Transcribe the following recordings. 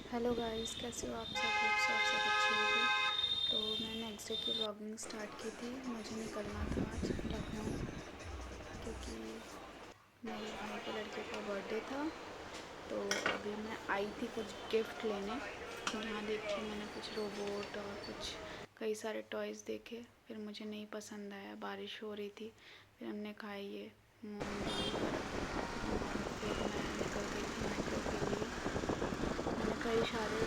Hello guys, कैसे हो आप सब? होप से आप सब अच्छे होंगे। तो मैं नेक्स्ट डे की व्लॉगिंग स्टार्ट की थी। मुझे निकलना था आज लखनऊ, क्योंकि मेरे भाई के लड़के का बर्थडे था। तो अभी मैं आई थी कुछ गिफ्ट लेने। तो वहाँ देखी मैंने कुछ रोबोट और कुछ कई सारे टॉयज़ देखे। फिर मुझे नहीं पसंद आया, बारिश हो रही थी। फिर हमने खाई ये मूंग दाल वड़ा और फिर मैं निकल गई थी मेट्रो के लिए। मैंने कई सारे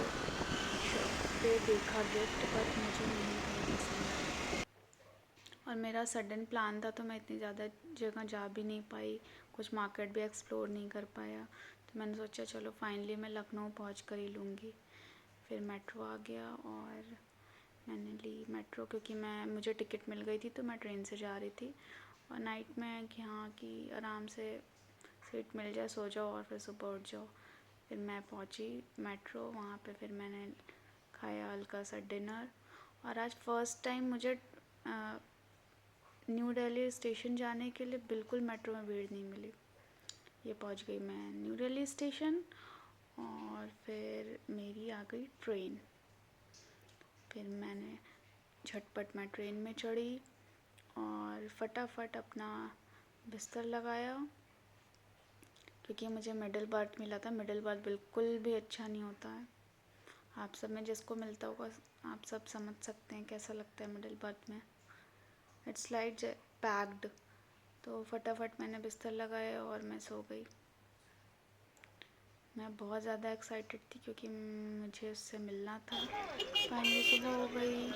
शॉप पे देखा गिफ्ट, बट मुझे नहीं कहीं पसंद आया। और मेरा सडन प्लान था, तो मैं इतनी ज़्यादा जगह जा भी नहीं पाई, कुछ मार्केट भी एक्सप्लोर नहीं कर पाया। तो मैंने सोचा चलो फाइनली मैं लखनऊ पहुँच कर ही लूँगी। फिर मेट्रो आ गया और मैंने ली मेट्रो, क्योंकि मुझे टिकट मिल गई थी, तो मैं ट्रेन से जा रही थी। और नाइट में कि हाँ कि आराम से सीट मिल जाए, सो जाओ और फिर सुबह उठ जाओ। फिर मैं पहुंची मेट्रो, वहाँ पे फिर मैंने खाया हल्का सा डिनर। और आज फर्स्ट टाइम मुझे न्यू दिल्ली स्टेशन जाने के लिए बिल्कुल मेट्रो में भीड़ नहीं मिली। ये पहुंच गई मैं न्यू दिल्ली स्टेशन और फिर मेरी आ गई ट्रेन। फिर मैंने झटपट मैं ट्रेन में चढ़ी और फटाफट अपना बिस्तर लगाया, क्योंकि मुझे मिडिल बर्थ मिला था। मिडिल बर्थ बिल्कुल भी अच्छा नहीं होता है। आप सब में जिसको मिलता होगा, आप सब समझ सकते हैं कैसा लगता है मिडिल बर्थ में। It's like packed. तो फटाफट मैंने बिस्तर लगाया और मैं सो गई। मैं बहुत ज़्यादा एक्साइटेड थी, क्योंकि मुझे उससे मिलना था। फाइनली सुबह हो गई।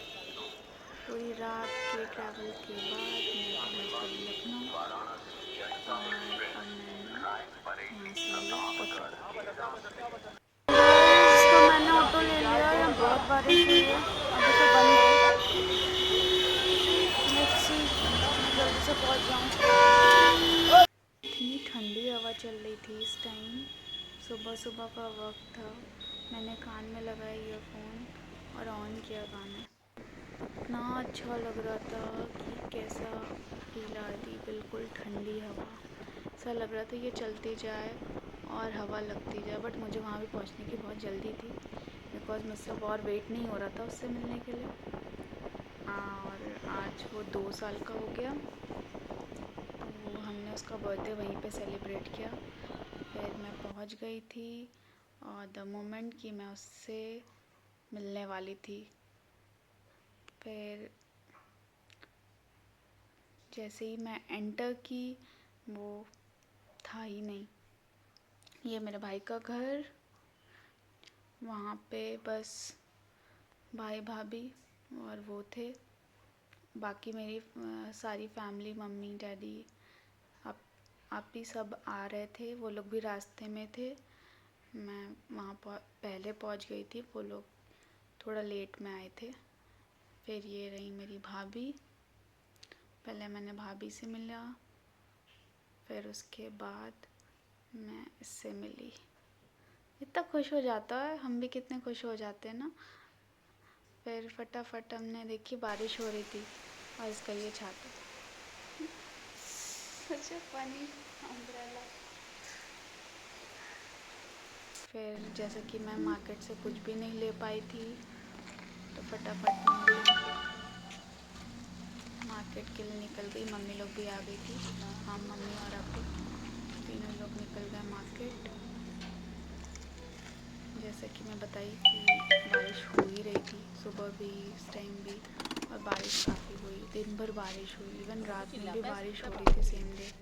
पूरी रात के ट्रैवल के बाद मैं पहुंच गई लखनऊ। और अब मैंने यहाँ से लिया ऑटो। तो मैंने ऑटो ले लिया। यहाँ बहुत बारिश हुई है, अभी तो बंद है। लेट्स सी मैं जल्दी से पहुंच जाऊँ। इतनी ठंडी हवा चल रही थी इस टाइम। सुबह सुबह का वक्त था। मैंने कान में लगाया ईयरफोन और ऑन किया गाना। इतना अच्छा लग रहा था कि कैसा फील आ रही थी, बिल्कुल ठंडी हवा। ऐसा लग रहा था ये चलती जाए और हवा लगती जाए। बट मुझे वहाँ भी पहुँचने की बहुत जल्दी थी, बिकॉज मुझसे अब और वेट नहीं हो रहा था उससे मिलने के लिए। और आज वो 2 साल का हो गया, तो हमने उसका बर्थडे वहीं पे सेलिब्रेट किया। फिर मैं पहुंच गई थी और द मोमेंट कि मैं उससे मिलने वाली थी, फिर जैसे ही मैं एंटर की वो था ही नहीं। ये मेरे भाई का घर। वहाँ पे बस भाई भाभी और वो थे। बाकी मेरी सारी फैमिली, मम्मी डैडी आप ही सब आ रहे थे। वो लोग भी रास्ते में थे। मैं वहाँ पहले पहुँच गई थी, वो लोग थोड़ा लेट में आए थे। फिर ये रही मेरी भाभी। पहले मैंने भाभी से मिला, फिर उसके बाद मैं इससे मिली। इतना खुश हो जाता है, हम भी कितने खुश हो जाते हैं ना। फिर फटाफट हमने देखी, बारिश हो रही थी और इसका ये छाता। सच फनी अम्ब्रेला। फिर जैसे कि मैं मार्केट से कुछ भी नहीं ले पाई थी, तो फटाफट मैं मार्केट के लिए निकल गई। मम्मी लोग भी आ गई थी। हम मम्मी और अभी तीनों लोग निकल गए मार्केट। जैसे कि मैं बताई कि बारिश हो ही रही थी, सुबह भी इस टाइम भी। और बारिश काफ़ी हुई, दिन भर बारिश हुई, इवन रात में भी बारिश हो रही थी सेम डे।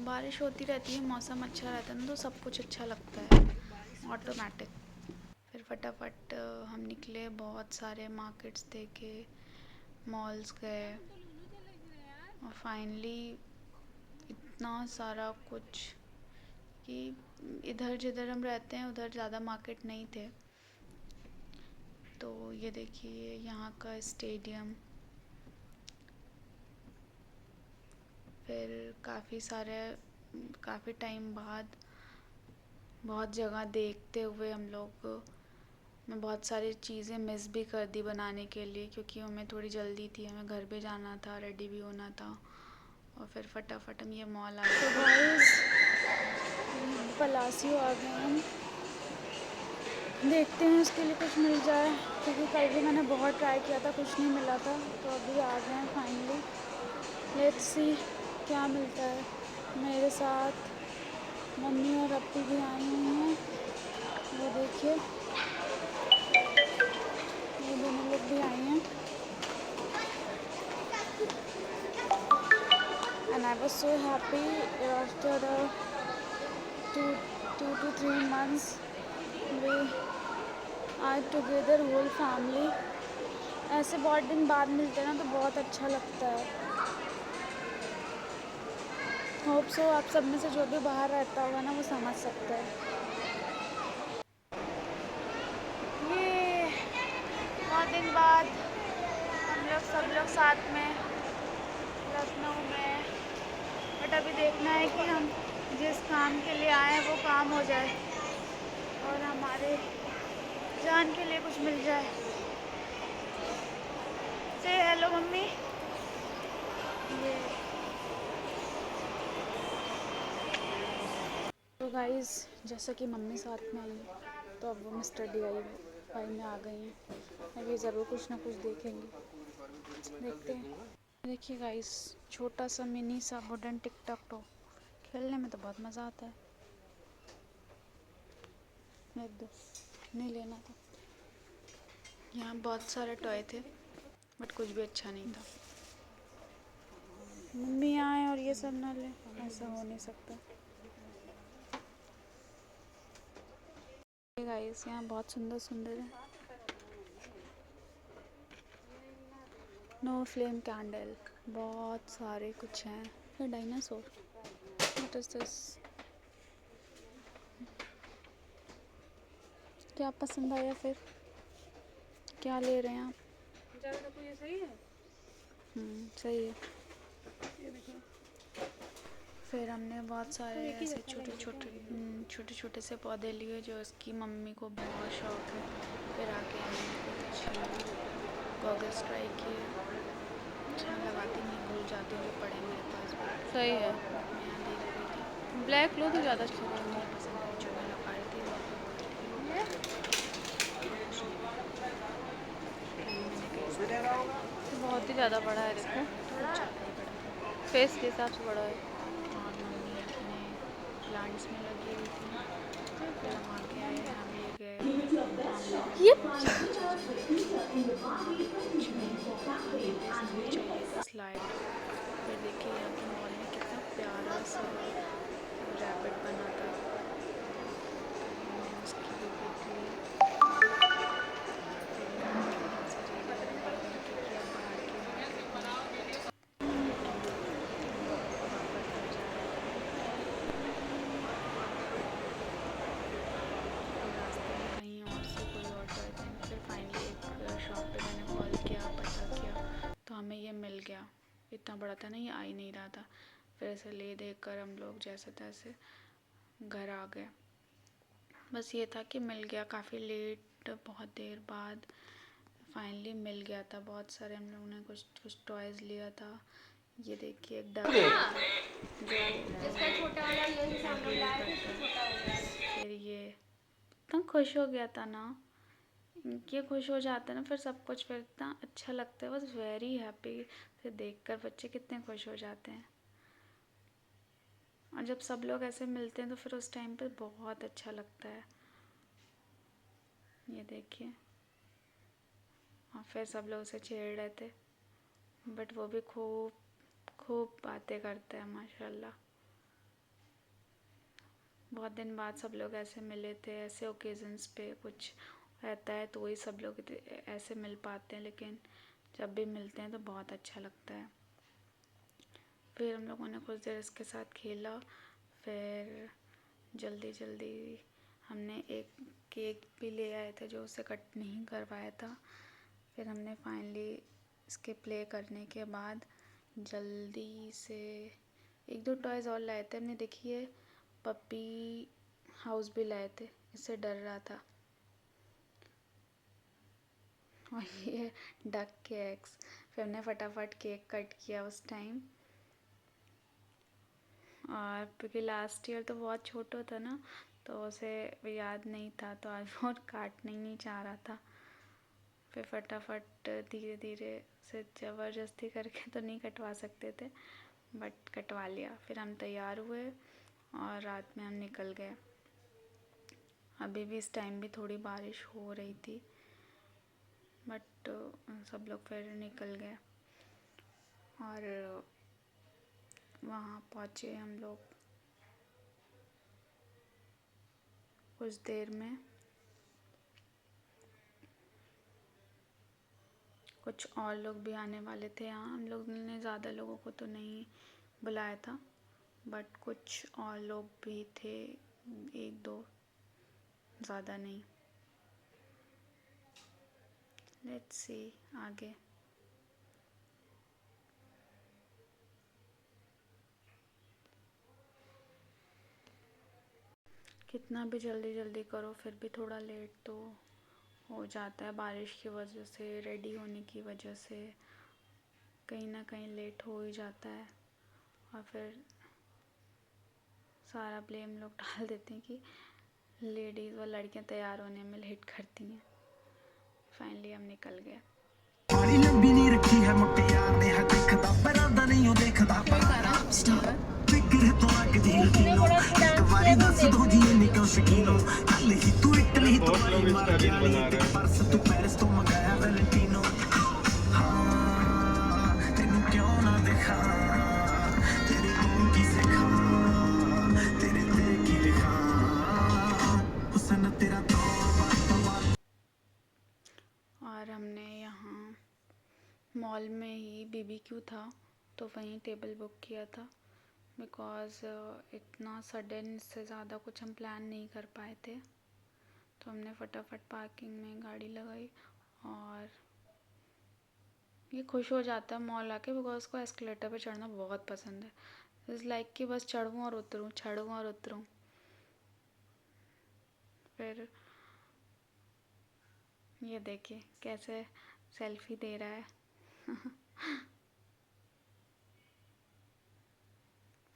बारिश होती रहती है, मौसम अच्छा रहता है ना, तो सब कुछ अच्छा लगता है ऑटोमेटिक। फिर फटाफट हम निकले, बहुत सारे मार्केट्स देखे, मॉल्स गए और फाइनली इतना सारा कुछ कि इधर जिधर हम रहते हैं उधर ज़्यादा मार्केट नहीं थे। तो ये देखिए यहाँ का स्टेडियम। फिर काफ़ी टाइम बाद बहुत जगह देखते हुए हम लोग, मैं बहुत सारी चीज़ें मिस भी कर दी बनाने के लिए, क्योंकि हमें थोड़ी जल्दी थी, हमें घर भी जाना था, रेडी भी होना था। और फिर फटाफट हम ये मॉल आ गए। तो गाइस पलासियो आ गए हम। देखते हैं उसके लिए कुछ मिल जाए, क्योंकि कल भी मैंने बहुत ट्राई किया था, कुछ नहीं मिला था। तो अभी आ गए हैं फाइनली। लेट्स सी क्या मिलता है। मेरे साथ मम्मी और अप्पी भी आई हुई हैं, वो देखिए, ये दोनों लोग भी आई हैं। And I was so happy after the two to 3 months we are together whole family। ऐसे बहुत दिन बाद मिलते हैं ना, तो बहुत अच्छा लगता है। होप सो आप सब में से जो भी बाहर रहता होगा ना, वो समझ सकता है। ये बहुत दिन बाद हम लोग सब लोग साथ में लखनऊ में। बट अभी देखना है कि हम जिस काम के लिए आए हैं वो काम हो जाए और हमारे जान के लिए कुछ मिल जाए। से हेलो मम्मी। ये तो गाइस, जैसा कि मम्मी साथ में आई तो अब वो मिस्टर DIY में आ गई हैं। अभी ज़रूर कुछ ना कुछ देखेंगे, देखते हैं। देखिए गाइस, छोटा सा मिनी सा वुडन टिक टॉक टॉक, खेलने में तो बहुत मज़ा आता है। नहीं लेना था। यहाँ बहुत सारे टॉय थे, बट कुछ भी अच्छा नहीं था। मम्मी आए और ये सब ना ले, ऐसा हो नहीं सकता। गाइस, यहाँ बहुत सुंदर सुंदर है। नो फ्लेम कैंडल, बहुत सारे कुछ हैं। फिर डायनासोर, व्हाट इज दिस? क्या पसंद आया फिर? क्या ले रहे हैं आप? ये सही है। सही है। फिर हमने बहुत सारे ऐसे छोटे छोटे से पौधे लिए जो इसकी मम्मी को बहुत शौक है। फिर आके हमने कुछ गॉगल्स ट्राई किए। मैं लगाती नहीं, भूल जाती हूँ, जो पड़े मेरे पास भी। सही है, मैं यहाँ देख रही थी, ब्लैक लो तो ज़्यादा अच्छा मुझे लगेगा। नहीं पसंद है जो मैं लगा रही थी, वो कुछ नहीं। मैंने कई सारे ट्राई किए, बहुत ही ज़्यादा बड़ा है, देखो तो कुछ ज़्यादा ही बड़ा था। फेस के हिसाब से बड़ा है। और मम्मी अपने प्लांट्स में लगी हुई थी, फिर हम आके आए, हम ये गए, तो हमने भी बहुत सारी चीज़ें ली। वहाँ भी कुछ हमें भी चाहिए था स्लाइड। फिर देखिए यहाँ के मॉल में कितना प्यारा सा रैबिट बना था, तो हमने उसकी भी पिक ली। फिर यहाँ की बहुत सी चीज़ें मैंने ले ली, क्योंकि अब बाहर की मार्केट में लेकिन हम लोग वापस घर जा रहे थे। फिर रास्ते में कहीं और से कोई और टॉय थे। फिर फाइनली एक शॉप पे मैंने कॉल किया, पता किया, तो हमें ये मिल गया। इतना बड़ा था ना, ये आ ही नहीं रहा था। फिर ऐसे ले देख कर हम लोग जैसे तैसे घर आ गए। बस ये था कि मिल गया, काफ़ी लेट, बहुत देर बाद फाइनली मिल गया था। बहुत सारे हम लोगों ने कुछ कुछ टॉयज़ लिया था। ये देखिए एक डक जो इसका छोटा वाला यही सामान एग्री लाया था, करता इसका है। छोटा हो गया। फिर ये इतना खुश हो गया था ना, ये खुश हो जाता है ना, फिर सब कुछ फिर इतना अच्छा लगता है। बस वेरी हैप्पी। फिर देखकर बच्चे कितने खुश हो जाते हैं, और जब सब लोग ऐसे मिलते हैं तो फिर उस टाइम पे बहुत अच्छा लगता है। ये देखिए, और फिर सब लोग उसे छेड़ रहे थे, बट वो भी खूब खूब बातें करता है माशाल्लाह। बहुत दिन बाद सब लोग ऐसे मिले थे। ऐसे ओकेजन्स पे कुछ रहता है तो वही सब लोग ऐसे मिल पाते हैं, लेकिन जब भी मिलते हैं तो बहुत अच्छा लगता है। फिर हम लोगों ने कुछ देर इसके साथ खेला। फिर जल्दी जल्दी हमने एक केक भी ले आए थे जो उसे कट नहीं करवाया था। फिर हमने फाइनली इसके प्ले करने के बाद जल्दी से एक दो टॉयज़ और लाए थे हमने। देखिए पपी हाउस भी लाए थे, इससे डर रहा था। और ये डक के एग्स। फिर हमने फटाफट केक कट किया उस टाइम, और क्योंकि लास्ट ईयर तो बहुत छोटा था ना, तो उसे याद नहीं था, तो आज वो काटना ही नहीं चाह रहा था। फिर फटाफट धीरे धीरे से ज़बरदस्ती करके तो नहीं कटवा सकते थे, बट कटवा लिया। फिर हम तैयार हुए और रात में हम निकल गए। अभी भी इस टाइम भी थोड़ी बारिश हो रही थी, बट सब लोग फिर निकल गए और वहाँ पहुँचे हम लोग कुछ देर में। कुछ और लोग भी आने वाले थे यहाँ, हम लोग ने ज़्यादा लोगों को तो नहीं बुलाया था, बट कुछ और लोग भी थे, एक दो, ज़्यादा नहीं। लेट्स सी आगे। कितना भी जल्दी जल्दी करो फिर भी थोड़ा लेट तो हो जाता है, बारिश की वजह से, रेडी होने की वजह से कहीं ना कहीं लेट हो ही जाता है। और फिर सारा ब्लेम लोग डाल देते हैं कि लेडीज़ और लड़कियां तैयार होने में लेट करती हैं। फाइनली हम निकल गए। बड़ी लंबी नहीं रखी है मुटियार ने है देखदा परादा नहीं हो देखदा फिक्र तो लग जी कीनो एक बारी दस दो जी निकल शकीनो कल ही तू इटली तो आई मार जानी परस तू पेरिस तो मंगाया वैलेंटिनो हाँ तेनू क्यों ना दिखा तेरे मुंह की सिखा तेरे दिल की लिखा हुस्न तेरा तो और हमने यहाँ मॉल में ही BBQ था तो वहीं टेबल बुक किया था, बिकॉज़ इतना सडन से ज़्यादा कुछ हम प्लान नहीं कर पाए थे। तो हमने फटाफट पार्किंग में गाड़ी लगाई। और ये खुश हो जाता है मॉल आके, बिकॉज उसको एस्केलेटर पे चढ़ना बहुत पसंद है। इज़ लाइक कि बस चढ़ूँ और उतरूँ, चढ़ूँ और उतरूँ। फिर ये देखिए कैसे सेल्फी दे रहा है।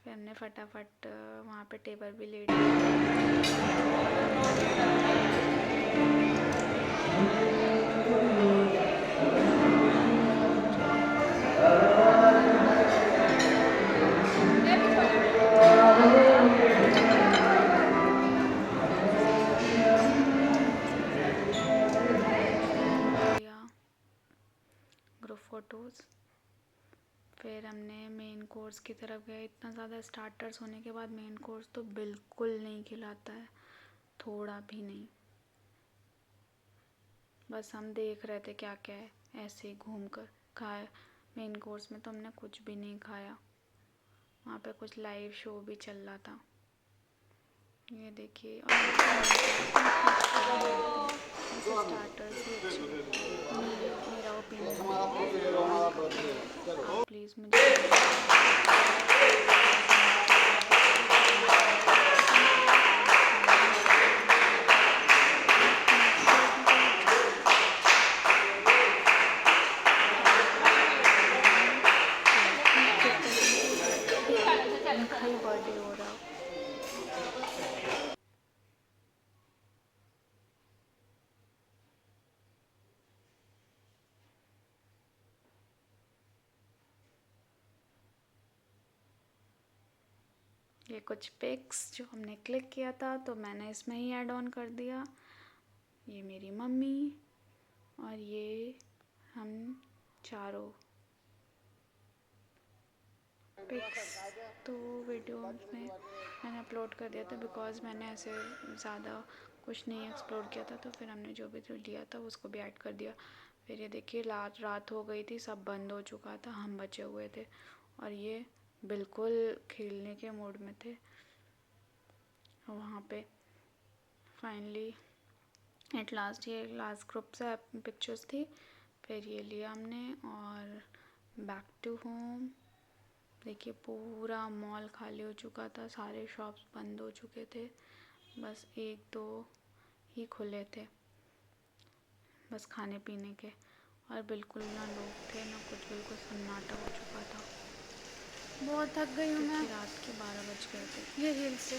फिर हमने फटाफट वहाँ पे टेबल भी ले लिया। Group photos. फिर हमने मेन कोर्स की तरफ गए। इतना ज़्यादा स्टार्टर्स होने के बाद मेन कोर्स तो बिल्कुल नहीं खिलाता है, थोड़ा भी नहीं। बस हम देख रहे थे क्या क्या है, ऐसे ही घूम कर खाया। मेन कोर्स में तो हमने कुछ भी नहीं खाया, वहाँ पे कुछ लाइव शो भी चल रहा था। ये देखिए स्टार्टर्स ही अच्छे लगते हैं, मेरा ओपिनियन। आप प्लीज़ मुझे उनका ही बर्थडे हो रहा। ये कुछ पिक्स जो हमने क्लिक किया था तो मैंने इसमें ही ऐड ऑन कर दिया। ये मेरी मम्मी और ये हम चारों पिक्स तो वीडियो में मैंने अपलोड कर दिया था, बिकॉज़ मैंने ऐसे ज़्यादा कुछ नहीं एक्सप्लोर किया था। तो फिर हमने जो भी लिया था उसको भी ऐड कर दिया। फिर ये देखिए रात हो गई थी, सब बंद हो चुका था, हम बचे हुए थे और ये बिल्कुल खेलने के मूड में थे। वहाँ पे फाइनली एट लास्ट ये लास्ट ग्रुप से पिक्चर्स थी। फिर ये लिया हमने और बैक टू होम। देखिए पूरा मॉल खाली हो चुका था, सारे शॉप्स बंद हो चुके थे, बस एक दो ही खुले थे, बस खाने पीने के। और बिल्कुल ना लोग थे ना कुछ, बिल्कुल सन्नाटा हो चुका था। बहुत थक गई हूँ मैं। क्योंकि रात के 12 बज गए थे। ये हिल से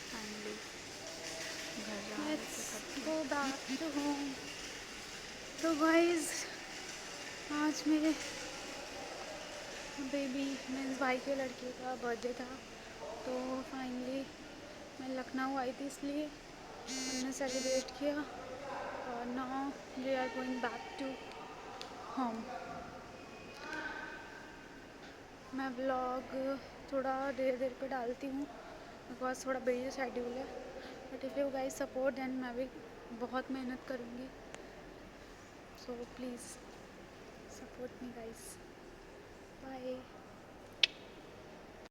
फाइनली घर जा रहे थे लेट्स थक गो के। Back to home. तो गाइस आज मेरे बेबी मीन्स भाई के लड़के का बर्थडे था, तो फाइनली मैं लखनऊ आई थी, इसलिए हमने सेलिब्रेट किया और now we are going back to home. मैं व्लॉग थोड़ा देर देर पे डालती हूँ बिकॉज थोड़ा बिजी शेड्यूल है, but if you guys support then मैं भी बहुत मेहनत करूँगी, so please support me guys. Bye.